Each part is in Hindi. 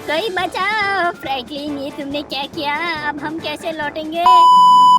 कोई बचाओ फ्रैंकलिन, ये तुमने क्या किया? अब हम कैसे लौटेंगे?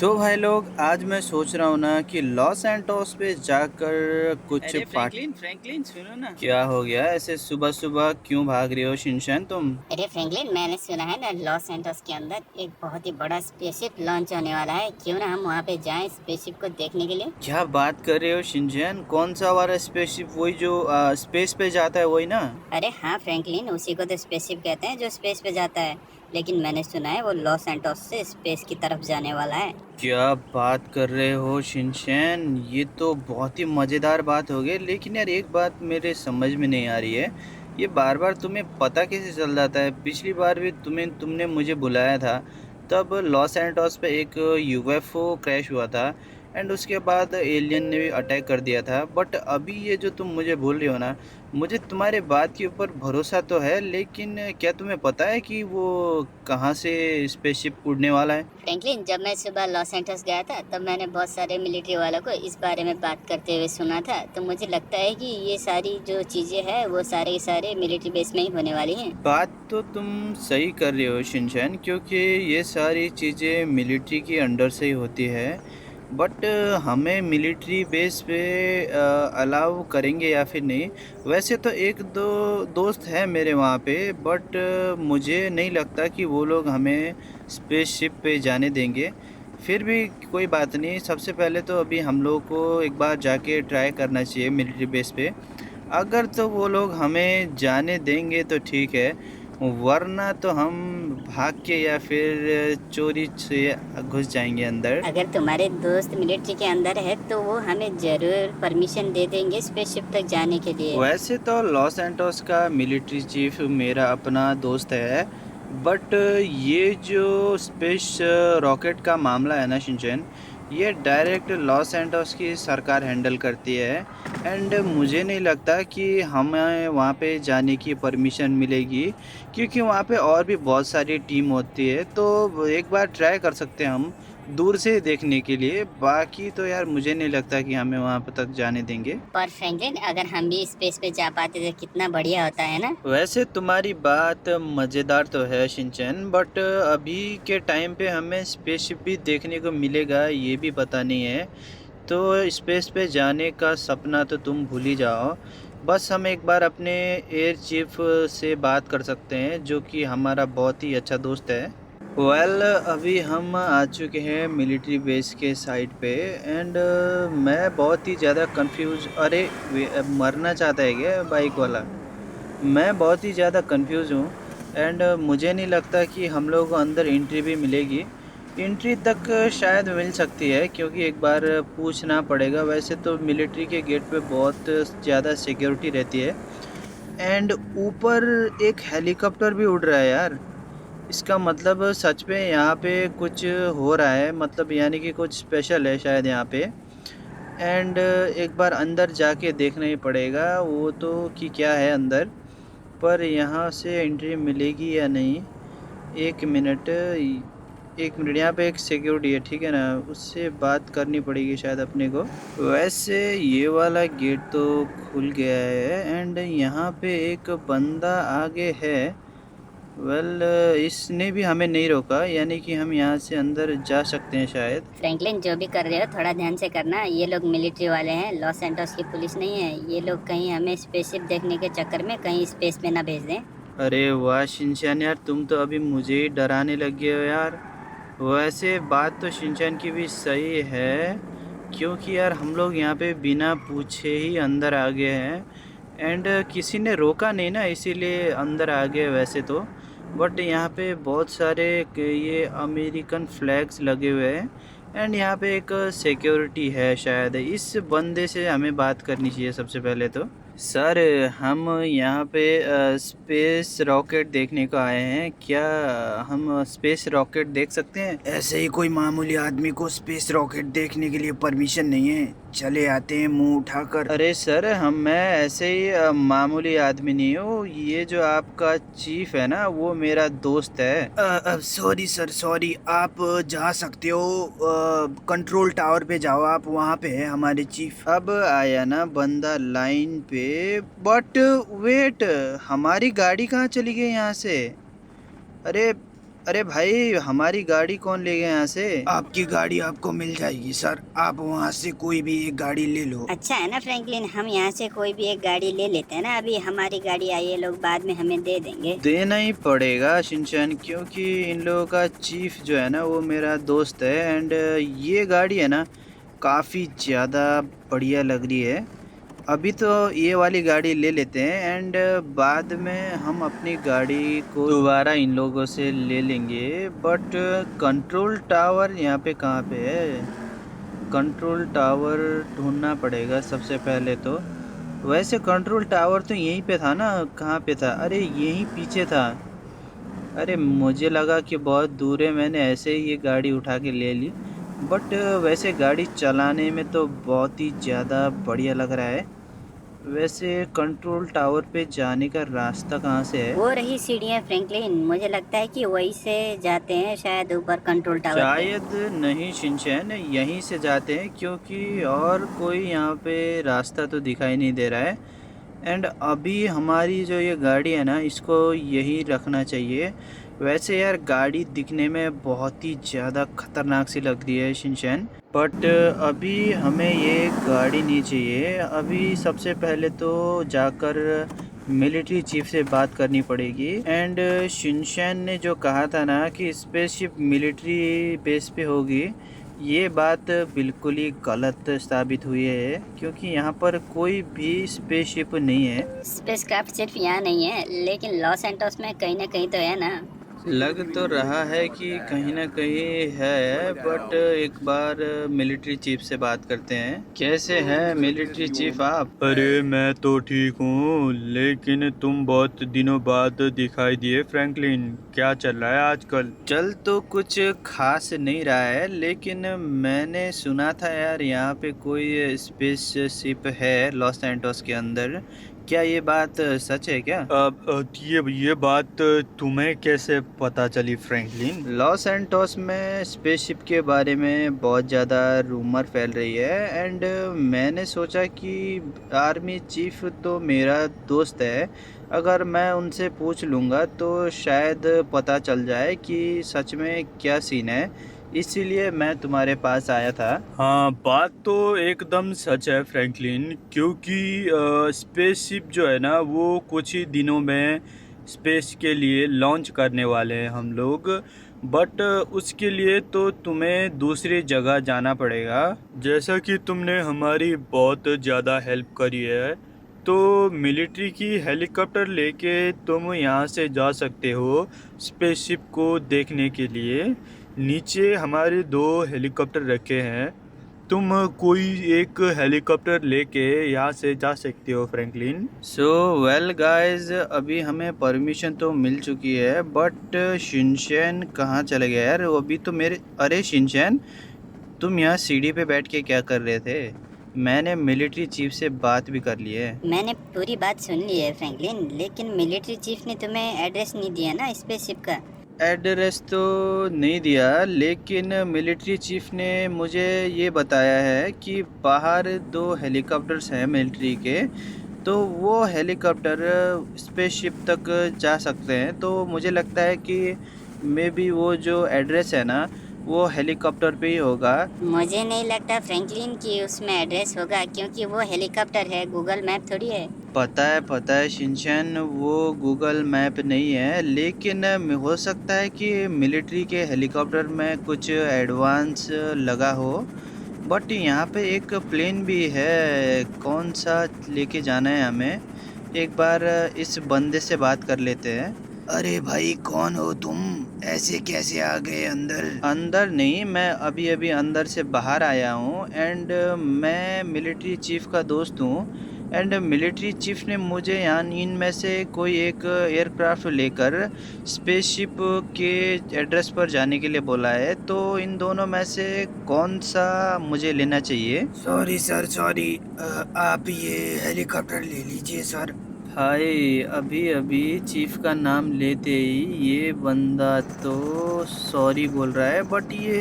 तो भाई लोग, आज मैं सोच रहा हूँ ना कि लॉस एंटोस पे जाकर कुछ अरे पार्ट। फ्रैंकलिन फ्रैंकलिन सुनो ना। क्या हो गया? ऐसे सुबह सुबह क्यों भाग रही हो शिनचैन तुम? अरे फ्रैंकलिन, मैंने सुना है ना लॉस एंटोस के अंदर एक बहुत ही बड़ा स्पेसशिप लॉन्च होने वाला है। क्यों ना हम वहाँ पे जाएं स्पेसशिप को देखने के लिए? क्या बात कर रहे हो शिनचैन? कौन सा वाला स्पेसशिप? वही जो स्पेस पे जाता है, वही ना? अरे हाँ फ्रैंकलिन, उसी को तो स्पेसशिप कहते हैं जो स्पेस पे जाता है। लेकिन मैंने सुना है वो लॉस एंटोस से स्पेस की तरफ जाने वाला है। क्या बात कर रहे हो शिनचैन? ये तो बहुत ही मज़ेदार बात हो गई, लेकिन यार एक बात मेरे समझ में नहीं आ रही है। ये बार बार तुम्हें पता कैसे चल जाता है? पिछली बार भी तुमने मुझे बुलाया था, तब लॉस एंटोस पे एक यूएफओ क्रैश हुआ था एंड उसके बाद एलियन ने भी अटैक कर दिया था। बट अभी ये जो तुम मुझे बोल रही हो ना, मुझे तुम्हारे बात के ऊपर भरोसा तो है, लेकिन क्या तुम्हें पता है कि वो कहाँ से स्पेसशिप उड़ने वाला है? फ्रैंकलिन, जब मैं सुबह लॉस एंटोस गया था तब मैंने बहुत सारे मिलिट्री वालों को इस बारे में बात करते हुए सुना था। तो मुझे लगता है कि ये सारी जो चीज़ें हैं वो सारे के सारे मिलिट्री बेस में ही होने वाली हैं। बात तो तुम सही कर रहे हो शिनचैन, क्योंकि ये सारी चीज़ें मिलिट्री के अंडर से ही होती है। बट हमें मिलिट्री बेस पे अलाउ करेंगे या फिर नहीं? वैसे तो एक दो दोस्त हैं मेरे वहाँ पे, बट मुझे नहीं लगता कि वो लोग हमें स्पेसशिप पे जाने देंगे। फिर भी कोई बात नहीं, सबसे पहले तो अभी हम लोग को एक बार जाके ट्राई करना चाहिए मिलिट्री बेस पे। अगर तो वो लोग हमें जाने देंगे तो ठीक है, वरना तो हम भाग के या फिर चोरी से घुस जाएंगे अंदर। अगर तुम्हारे दोस्त मिलिट्री के अंदर है तो वो हमें जरूर परमिशन दे देंगे स्पेसशिप तक जाने के लिए। वैसे तो लॉस एंटोस का मिलिट्री चीफ मेरा अपना दोस्त है, बट ये जो स्पेस रॉकेट का मामला है ना शिनचैन, ये डायरेक्ट लॉस एंटोस की सरकार हैंडल करती है एंड मुझे नहीं लगता कि हमें वहाँ पे जाने की परमिशन मिलेगी, क्योंकि वहाँ पे और भी बहुत सारी टीम होती है। तो एक बार ट्राई कर सकते हैं हम दूर से देखने के लिए, बाकी तो यार मुझे नहीं लगता कि हमें वहाँ पे तक जाने देंगे। पर फ्रैंकलिन, अगर हम भी स्पेस पे जा पाते तो कितना बढ़िया होता है ना। वैसे तुम्हारी बात मज़ेदार तो है शिनचैन, बट अभी के टाइम पे हमें स्पेसशिप भी देखने को मिलेगा ये भी पता नहीं है। तो स्पेस पे जाने का सपना तो तुम भूल ही जाओ। बस हम एक बार अपने एयर चीफ से बात कर सकते हैं, जो कि हमारा बहुत ही अच्छा दोस्त है। अभी हम आ चुके हैं मिलिट्री बेस के साइड पे एंड मैं बहुत ही ज़्यादा कंफ्यूज। अरे मरना चाहता है क्या बाइक वाला? मैं बहुत ही ज़्यादा कंफ्यूज हूँ एंड मुझे नहीं लगता कि हम लोगों को अंदर एंट्री भी मिलेगी। एंट्री तक शायद मिल सकती है, क्योंकि एक बार पूछना पड़ेगा। वैसे तो मिलिट्री के गेट पे बहुत ज़्यादा सिक्योरिटी रहती है एंड ऊपर एक हेलीकॉप्टर भी उड़ रहा है यार। इसका मतलब सच में यहाँ पे कुछ हो रहा है, मतलब यानी कि कुछ स्पेशल है शायद यहाँ पे। एंड एक बार अंदर जाके देखना ही पड़ेगा वो तो, कि क्या है अंदर। पर यहाँ से एंट्री मिलेगी या नहीं? एक मिनट, एक मिनट, यहाँ पे एक सिक्योरिटी है, ठीक है ना, उससे बात करनी पड़ेगी शायद अपने को। वैसे ये वाला गेट तो खुल गया है एंड यहाँ पे एक बंदा आगे है। इसने भी हमें नहीं रोका, यानी कि हम यहाँ से अंदर जा सकते हैं शायद। फ्रैंकलिन, जो भी कर रहे हो थोड़ा ध्यान से करना। ये लोग मिलिट्री वाले हैं, लॉस एंटोस की पुलिस नहीं है। ये लोग कहीं हमें स्पेसशिप देखने के चक्कर में कहीं स्पेस में ना भेज दें। अरे वाह शिनचैन, यार तुम तो अभी मुझे ही डराने लग गए हो यार। वैसे बात तो शिनचैन की भी सही है, क्योंकि यार हम लोग यहाँ पे बिना पूछे ही अंदर आ गए हैं एंड किसी ने रोका नहीं ना, इसीलिए अंदर आ गए वैसे तो। बट यहाँ पे बहुत सारे ये अमेरिकन फ्लैग्स लगे हुए हैं एंड यहाँ पे एक सिक्योरिटी है शायद। इस बंदे से हमें बात करनी चाहिए सबसे पहले तो। सर, हम यहाँ पे स्पेस रॉकेट देखने को आए हैं, क्या हम स्पेस रॉकेट देख सकते हैं? ऐसे ही कोई मामूली आदमी को स्पेस रॉकेट देखने के लिए परमिशन नहीं है, चले आते हैं मुंह उठाकर। अरे सर, मैं ऐसे ही मामूली आदमी नहीं हूँ। ये जो आपका चीफ है ना, वो मेरा दोस्त है। Sorry sir, sorry. आप जा सकते हो, कंट्रोल टावर पे जाओ, आप वहाँ पे है हमारे चीफ। अब आया ना बंदा लाइन पे, बट वेट, हमारी गाड़ी कहाँ चली गई यहाँ से? अरे अरे भाई, हमारी गाड़ी कौन ले गया यहाँ से? आपकी गाड़ी आपको मिल जाएगी सर, आप वहाँ से कोई भी एक गाड़ी ले लो। अच्छा है ना फ्रैंकलिन, हम यहाँ से कोई भी एक गाड़ी ले लेते हैं ना। अभी हमारी गाड़ी आई है, लोग बाद में हमें दे देंगे। देना ही पड़ेगा शिनचैन, क्योंकि इन लोगों का चीफ जो है ना वो मेरा दोस्त है। एंड ये गाड़ी है ना काफ़ी ज़्यादा बढ़िया लग रही है। अभी तो ये वाली गाड़ी ले लेते हैं एंड बाद में हम अपनी गाड़ी को दोबारा इन लोगों से ले लेंगे। बट कंट्रोल टावर यहाँ पे कहाँ पे है? कंट्रोल टावर ढूंढना पड़ेगा सबसे पहले तो। वैसे कंट्रोल टावर तो यहीं पे था ना, कहाँ पे था? अरे यहीं पीछे था। अरे मुझे लगा कि बहुत दूर है, मैंने ऐसे ही ये गाड़ी उठा के ले ली। बट वैसे गाड़ी चलाने में तो बहुत ही ज़्यादा बढ़िया लग रहा है। वैसे कंट्रोल टावर पे जाने का रास्ता कहाँ से है? वो रही सीढ़ियाँ फ्रैंकलिन, मुझे लगता है कि वहीं से जाते हैं शायद ऊपर कंट्रोल टावर पे। शायद नहीं शिनचैन, यहीं से जाते हैं क्योंकि और कोई यहाँ पे रास्ता तो दिखाई नहीं दे रहा है। एंड अभी हमारी जो ये गाड़ी है ना इसको यही रखना चाहिए। वैसे यार गाड़ी दिखने में बहुत ही ज़्यादा खतरनाक सी लग रही है शिनचैन, बट अभी हमें ये गाड़ी नहीं चाहिए। अभी सबसे पहले तो जाकर मिलिट्री चीफ से बात करनी पड़ेगी। एंड शिनचैन ने जो कहा था ना कि स्पेसशिप मिलिट्री बेस पे होगी, ये बात बिल्कुल ही गलत साबित हुई है, क्योंकि यहाँ पर कोई भी स्पेसशिप नहीं है। स्पेसक्राफ्ट सिर्फ यहाँ नहीं है, लेकिन लॉस एंटोस में कहीं ना कहीं तो है ना। लग तो रहा है कि कहीं ना कहीं है, बट एक बार मिलिट्री चीफ से बात करते हैं। कैसे हैं मिलिट्री चीफ आप? अरे मैं तो ठीक हूँ, लेकिन तुम बहुत दिनों बाद दिखाई दिए फ्रैंकलिन। क्या चल रहा है आजकल? चल तो कुछ खास नहीं रहा है, लेकिन मैंने सुना था यार यहाँ पे कोई स्पेस शिप है लॉस एंटोस के अंदर। क्या ये बात सच है क्या? ये बात तुम्हें कैसे पता चली फ्रैंकलिन? लॉस एंटोस में स्पेसशिप के बारे में बहुत ज़्यादा रूमर फैल रही है। एंड मैंने सोचा कि आर्मी चीफ तो मेरा दोस्त है, अगर मैं उनसे पूछ लूँगा तो शायद पता चल जाए कि सच में क्या सीन है। इसीलिए मैं तुम्हारे पास आया था। हाँ, बात तो एकदम सच है फ्रैंकलिन, क्योंकि स्पेसशिप जो है ना वो कुछ ही दिनों में स्पेस के लिए लॉन्च करने वाले हैं हम लोग। बट उसके लिए तो तुम्हें दूसरी जगह जाना पड़ेगा। जैसा कि तुमने हमारी बहुत ज़्यादा हेल्प करी है, तो मिलिट्री की हेलीकॉप्टर लेके तुम यहाँ से जा सकते हो स्पेसशिप को देखने के लिए। नीचे हमारे 2 हेलीकॉप्टर रखे हैं, तुम कोई एक हेलीकॉप्टर लेके यहाँ से जा सकते हो फ्रैंकलिन। सो वेल गाइस, अभी हमें परमिशन तो मिल चुकी है, बट शिनचैन कहाँ चले गया यार? वो अभी तो मेरे... अरे शिनचैन, तुम यहाँ सीढ़ी पे बैठ के क्या कर रहे थे? मैंने मिलिट्री चीफ से बात भी कर ली है। मैंने पूरी बात सुन ली है फ्रैंकलिन, लेकिन मिलिट्री चीफ ने तुम्हें एड्रेस नहीं दिया ना स्पेसशिप का। एड्रेस तो नहीं दिया, लेकिन मिलिट्री चीफ ने मुझे ये बताया है कि बाहर 2 हेलीकॉप्टर्स हैं मिलिट्री के, तो वो हेलीकॉप्टर स्पेसशिप तक जा सकते हैं। तो मुझे लगता है कि मे बी वो जो एड्रेस है ना वो हेलीकॉप्टर पे ही होगा। मुझे नहीं लगता फ्रैंकलिन कि उसमें एड्रेस होगा, क्योंकि वो हेलीकॉप्टर है, गूगल मैप थोड़ी है। पता है शिनचैन, वो गूगल मैप नहीं है, लेकिन हो सकता है कि मिलिट्री के हेलीकॉप्टर में कुछ एडवांस लगा हो। बट यहाँ पे एक प्लेन भी है, कौन सा लेके जाना है हमें? एक बार इस बंदे से बात कर लेते हैं। अरे भाई कौन हो तुम, ऐसे कैसे आ गए अंदर? अंदर नहीं, मैं अभी अभी अंदर से बाहर आया हूँ। एंड मैं मिलिट्री चीफ का दोस्त हूँ। एंड मिलिट्री चीफ ने मुझे यहाँ इनमें से कोई एक एयरक्राफ्ट लेकर स्पेसशिप के एड्रेस पर जाने के लिए बोला है। तो इन दोनों में से कौन सा मुझे लेना चाहिए? सॉरी सर, सॉरी, आप ये हेलीकॉप्टर ले लीजिए सर। हाय, अभी अभी चीफ का नाम लेते ही ये बंदा तो सॉरी बोल रहा है, बट ये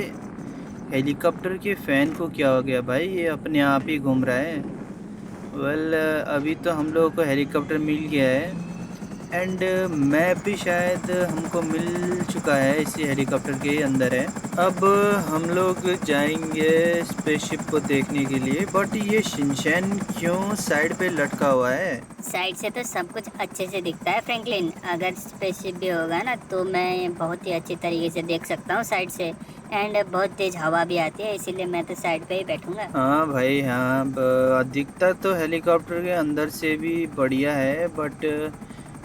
हेलीकॉप्टर के फ़ैन को क्या हो गया भाई? ये अपने आप ही घूम रहा है। वेल, अभी तो हम लोगों को हेलीकॉप्टर मिल गया है। एंड मैप भी शायद हमको मिल चुका है, इसी हेलीकॉप्टर के अंदर है। अब हम लोग जाएंगे स्पेसशिप को देखने के लिए, बट ये शिनचैन क्यों साइड पे लटका हुआ है? साइड से तो सब कुछ अच्छे से दिखता है फ्रैंकलिन, अगर स्पेसशिप भी होगा ना तो मैं बहुत ही अच्छी तरीके से देख सकता हूँ साइड से, एंड बहुत तेज हवा भी आती है, इसीलिए मैं तो साइड पे ही बैठूंगा। हाँ भाई हाँ, दिखता तो हेलीकॉप्टर के अंदर से भी बढ़िया है, बट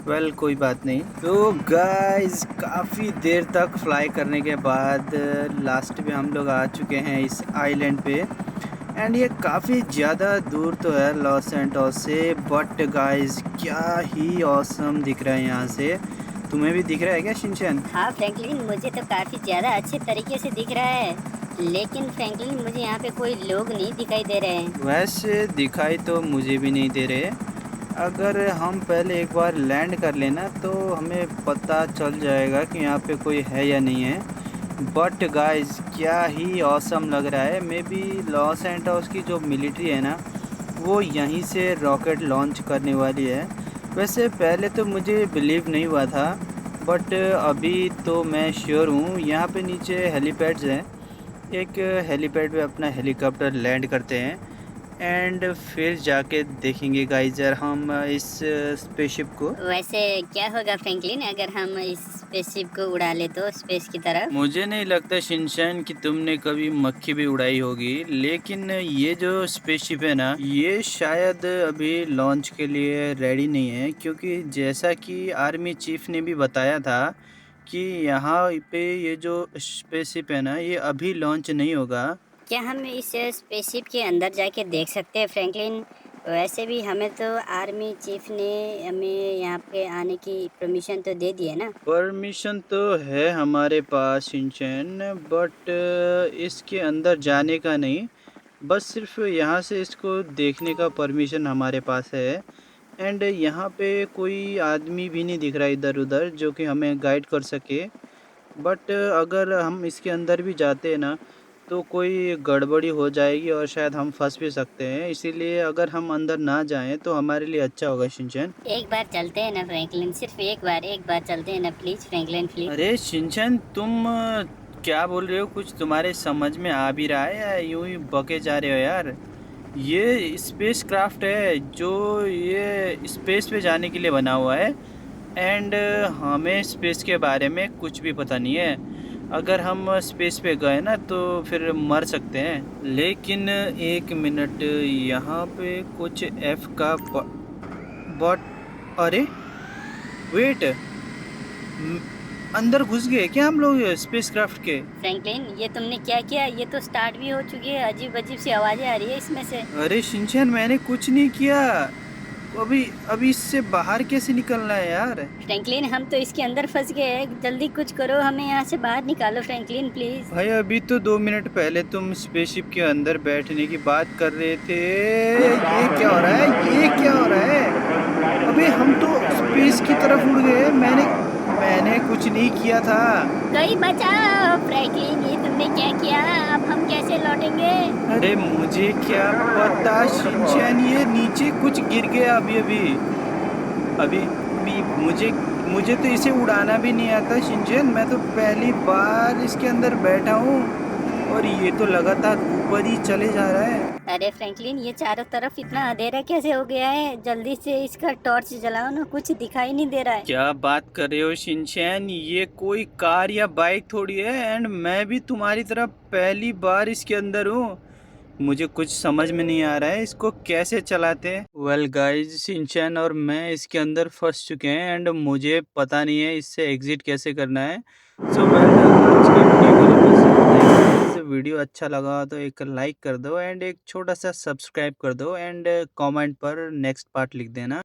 वेल कोई बात नहीं। तो गाइस काफ़ी देर तक फ्लाई करने के बाद लास्ट पे हम लोग आ चुके हैं इस आइलैंड पे, एंड ये काफ़ी ज़्यादा दूर तो है लॉस सैंटोस से, बट गाइस क्या ही ऑसम दिख रहा है यहाँ से। तुम्हें भी दिख रहा है क्या शिनचैन? हाँ फ्रैंकलिन, मुझे तो काफ़ी ज़्यादा अच्छे तरीके से दिख रहा है, लेकिन फ्रैंकलिन मुझे यहाँ पे कोई लोग नहीं दिखाई दे रहे हैं। वैसे दिखाई तो मुझे भी नहीं दे रहे। अगर हम पहले एक बार लैंड कर लेना तो हमें पता चल जाएगा कि यहाँ पे कोई है या नहीं है। बट गाइस क्या ही ऑसम लग रहा है। मे बी लॉस सैंटोस की जो मिलिट्री है ना, वो यहीं से रॉकेट लॉन्च करने वाली है। वैसे पहले तो मुझे बिलीव नहीं हुआ था, बट अभी तो मैं श्योर हूँ। यहाँ पे नीचे हेलीपैड्स हैं, एक हेलीपैड पे अपना हेलीकॉप्टर लैंड करते हैं एंड फिर जाके देखेंगे गाइस यार हम इस स्पेसशिप को। वैसे क्या होगा फ्रैंकलिन अगर हम इस स्पेसशिप को उड़ा ले तो स्पेस की तरफ? मुझे नहीं लगता शिनचैन कि तुमने कभी मक्खी भी उड़ाई होगी, लेकिन ये जो स्पेसशिप है ना, ये शायद अभी लॉन्च के लिए रेडी नहीं है, क्योंकि जैसा कि आर्मी चीफ ने भी बताया था कि यहाँ पे ये जो स्पेसशिप है ना, ये अभी लॉन्च नहीं होगा। क्या हम इस स्पेसशिप के अंदर जाके देख सकते हैं फ्रैंकलिन? वैसे भी हमें तो आर्मी चीफ ने हमें यहाँ पे आने की परमिशन तो दे दी है ना। परमिशन तो है हमारे पास शिनचैन, बट इसके अंदर जाने का नहीं, बस सिर्फ यहाँ से इसको देखने का परमिशन हमारे पास है। एंड यहाँ पे कोई आदमी भी नहीं दिख रहा इधर उधर जो कि हमें गाइड कर सके। बट अगर हम इसके अंदर भी जाते हैं ना तो कोई गड़बड़ी हो जाएगी और शायद हम फंस भी सकते हैं, इसीलिए अगर हम अंदर ना जाएं तो हमारे लिए अच्छा होगा शिनचैन। एक बार चलते हैं ना फ्रैंकलिन, सिर्फ एक बार चलते हैं ना प्लीज फ्रैंकलिन प्लीज। अरे शिनचैन तुम क्या बोल रहे हो? कुछ तुम्हारे समझ में आ भी रहा है या यूं ही बके जा रहे हो यार? ये स्पेस क्राफ्ट है जो ये स्पेस पे जाने के लिए बना हुआ है, एंड हमें स्पेस के बारे में कुछ भी पता नहीं है। अगर हम स्पेस पे गए ना तो फिर मर सकते हैं। लेकिन एक मिनट, यहाँ पे कुछ एफ का बट अरे वेट, अंदर घुस गए क्या हम लोग स्पेस क्राफ्ट के? फ्रैंकलिन ये तुमने क्या किया? ये तो स्टार्ट भी हो चुकी है, अजीब अजीब सी आवाजें आ रही है इसमें से। अरे शिनचैन मैंने कुछ नहीं किया। अभी इससे बाहर कैसे निकलना है यार? फ्रैंकलिन हम तो इसके अंदर फंस गए हैं, जल्दी कुछ करो, हमें यहाँ से बाहर निकालो फ्रैंकलिन प्लीज। भाई अभी तो 2 मिनट पहले तुम स्पेसशिप के अंदर बैठने की बात कर रहे थे। ये क्या हो रहा है? ये क्या हो रहा है? अबे हम तो स्पेस की तरफ उड़ गए। मैंने कुछ नहीं किया था। कोई बचाओ फ्रैंकलिन, ये तुमने क्या किया? अब हम कैसे लौटेंगे? अरे मुझे क्या पता शिनचैन, ये नीचे कुछ गिर गया अभी मुझे तो इसे उड़ाना भी नहीं आता शिनचैन। मैं तो पहली बार इसके अंदर बैठा हूँ और ये तो लगातार ऊपर ही चले जा रहा है। अरे फ्रैंकलिन ये चारों तरफ इतना अंधेरा कैसे हो गया है? जल्दी से इसका टॉर्च जलाओ ना, कुछ दिखाई नहीं दे रहा है। क्या बात कर रहे हो शिनचैन? ये कोई कार या बाइक थोड़ी है, एंड मैं भी तुम्हारी तरह पहली बार इसके अंदर हूँ। मुझे कुछ समझ में नहीं आ रहा है इसको कैसे चलाते हैं। वेल गाइज शिनचैन और मैं इसके अंदर फंस चुके हैं, एंड मुझे पता नहीं है इससे एग्जिट कैसे करना है। सो आज के वीडियो के लिए बस इतना ही। वीडियो अच्छा लगा तो एक लाइक कर दो एंड एक छोटा सा सब्सक्राइब कर दो, एंड कमेंट पर नेक्स्ट पार्ट लिख देना।